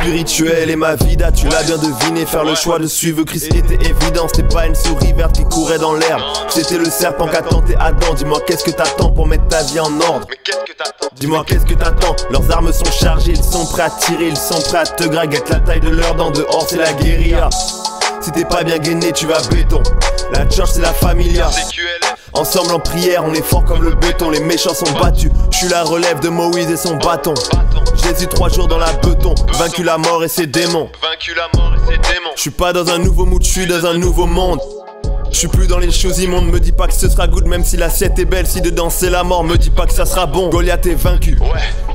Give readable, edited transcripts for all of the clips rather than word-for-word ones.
Spirituel et ma vida, tu l'as bien deviné. Faire le choix de suivre Christ était évident. C'était pas une souris verte qui courait dans l'herbe, c'était le serpent qu'a tenté Adam. Dis-moi qu'est-ce que t'attends pour mettre ta vie en ordre? Mais qu'est-ce que t'attends? Dis-moi qu'est-ce que t'attends? Leurs armes sont chargées, ils sont prêts à tirer, ils sont prêts à te graguetter. La taille de leurs dents dehors c'est la guérilla. Si t'es pas bien gainé tu vas béton. La church c'est la familia. Ensemble en prière on est fort comme le béton. Les méchants sont battus, je suis la relève de Moïse et son bâton. Jésus 3 jours dans la beton, vaincu la mort et ses démons. Je suis pas dans un nouveau mood, je suis dans un nouveau monde. Je suis plus dans les choses immondes, me dis pas que ce sera good même si l'assiette est belle. Si dedans c'est la mort, me dis pas que ça sera bon. Goliath est vaincu,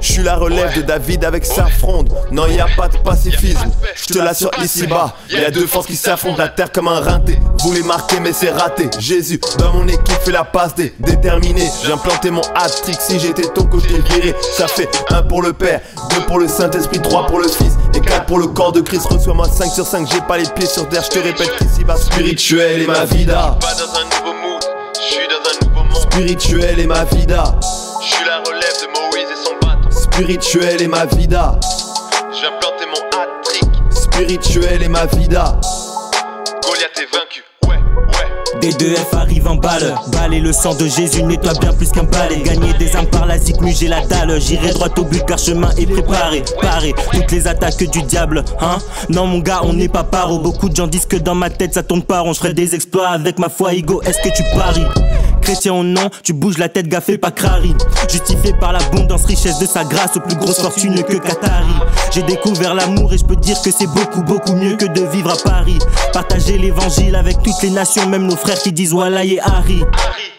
je suis la relève de David avec sa fronde. Non y a pas de pacifisme, je te l'assure ici bas. Y a deux forces qui s'affrontent, la terre comme un rinté. Voulez marquer mais c'est raté. Jésus dans mon équipe fait la passe des déterminés. J'ai implanté mon hat-trick, si j'étais ton coach t'ai viré. Ça fait 1 pour le Père, 2 pour le Saint-Esprit, 3 pour le Fils et 4 pour le corps de Christ. Reçois-moi 5 sur 5, j'ai pas les pieds sur terre. Je te répète qu'ici bas spirituel et ma vida. Pas dans un nouveau mood, je suis dans un nouveau monde. Spirituel et ma vida. Je suis la relève de Moïse et son bâton. Spirituel et ma vida. J'ai implanté mon hat-trick. Spirituel et ma vida. Goliath est vaincu, D2F arrive en balle. Balle et le sang de Jésus nettoie bien plus qu'un balai. Gagner des âmes par la zikmu, j'ai la dalle. J'irai droit au but car chemin est préparé. Paré, toutes les attaques du diable, hein. Non mon gars, on n'est pas paro. Beaucoup de gens disent que dans ma tête ça tourne pas rond. Je ferai des exploits avec ma foi, Igo, est-ce que tu paries? Chrétien ou non, tu bouges la tête, gaffé, pas crari. Justifié par l'abondance, richesse de sa grâce, aux plus grosses fortunes que Qatari. J'ai découvert l'amour et je peux dire que c'est beaucoup, beaucoup mieux que de vivre à Paris. Partager l'évangile avec toutes les nations, même nos frères qui disent Wallah et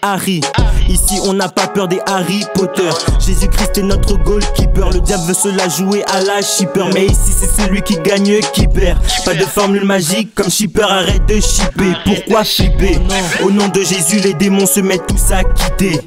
Harry. Ici on n'a pas peur des Harry Potter. Jésus-Christ est notre goalkeeper. Le diable veut se la jouer à la shipper, mais ici c'est celui qui gagne qui perd. Pas de formule magique comme shipper, arrête de shipper. Pourquoi shipper? Au nom de Jésus les démons se mettent tous à quitter.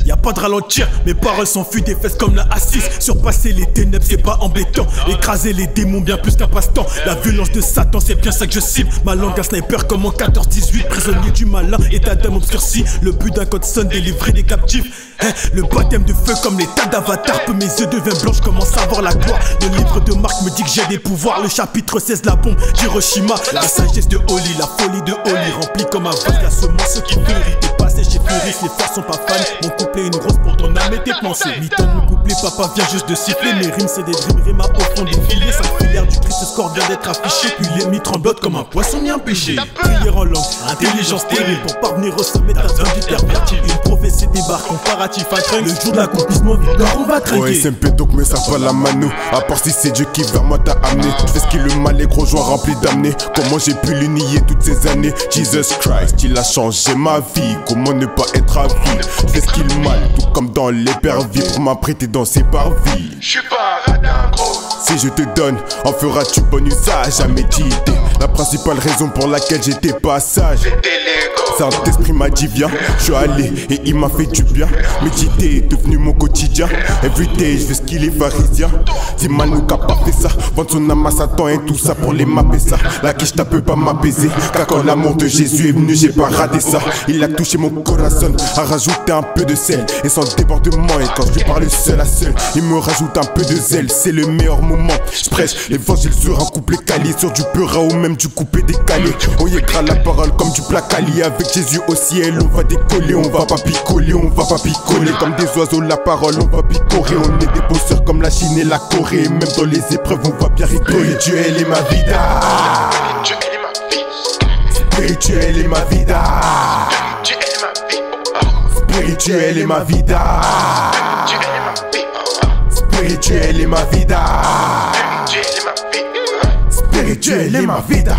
Y'a pas de ralentir, mes paroles s'enfuient des fesses comme la A6. Surpasser les ténèbres c'est pas embêtant. Écraser les démons bien plus qu'un passe-temps. La violence de Satan c'est bien ça que je cible. Ma langue un sniper comme en 14-18. Prisonnier du malin et ta dame obscurcie. Le but d'un code sonne, délivrer des captifs. Le baptême de feu comme les tas d'avatar. Peu mes yeux deviennent blancs, je commence à voir la gloire. Le livre de Marc me dit que j'ai des pouvoirs. Le chapitre 16, la bombe d'Hiroshima. La sagesse de Oli, la folie de Oli. Remplie comme un vase, la semence qui fleurit. T'es passé chez Furis, les frères sont pas fans. Mon couplet une rose pour ton âme et tes pensées. Mi-temps mon couplet, papa vient juste de siffler. Mes rimes c'est des dreams, rimes au fond des filets. 5 filières du Christ, ce score vient d'être affiché. Puis l'ennemi tremblote comme un poisson bien pêché. Prière en langue, intelligence terrible. Pour parvenir au sommet d'un zone du perverti. Une prophétie débarque, comparatif à craindre. Le jour de l'accomplissement, victoire on va trinquer. Ouais SMP donc me sers pas la mano. À part si c'est Dieu qui vers moi t'a amené. Tu fais ce qui le mal, les gros joints remplis d'amener. Comment j'ai pu le nier toutes ces années? Jesus Christ, il a changé ma vie. Comment ne pas être à vie? Je fais ce qu'il mal, tout comme dans l'épervier. Pour m'apprêter dans ses parvis. Je suis pas un radin gros. Si je te donne, en feras-tu bon usage à méditer? La principale raison pour laquelle j'étais pas sage, Saint-Esprit m'a dit viens, je suis allé et il m'a fait du bien. Méditer est devenu mon quotidien. Everyday je fais ce qu'il est pharisien. C'est Manu qui a pas fait ça. Vendre son âme à Satan et tout ça pour les mapper ça. La quiche t'as peut pas m'apaiser. Car quand l'amour de Jésus est venu j'ai pas raté ça. Il a touché mon corazon, a rajouté un peu de sel. Et sans débordement et quand je lui parle seul à seul, il me rajoute un peu de zèle. C'est le meilleur moment, je prêche l'évangile sur un couplet quali. Sur du peura ou même du coupé décalé. On y écrase la parole comme du plat quali. Avec Jésus au ciel on va décoller. On va pas picoler, on va pas picoler. Comme des oiseaux la parole on va picorer. On est des bosseurs comme la Chine et la Corée. Même dans les épreuves on va bien rigoler. Spirituel est ma vida. Spirituel est ma vida. Spirituel est ma vida. Spirituel est ma vida. Spirituel est ma vida.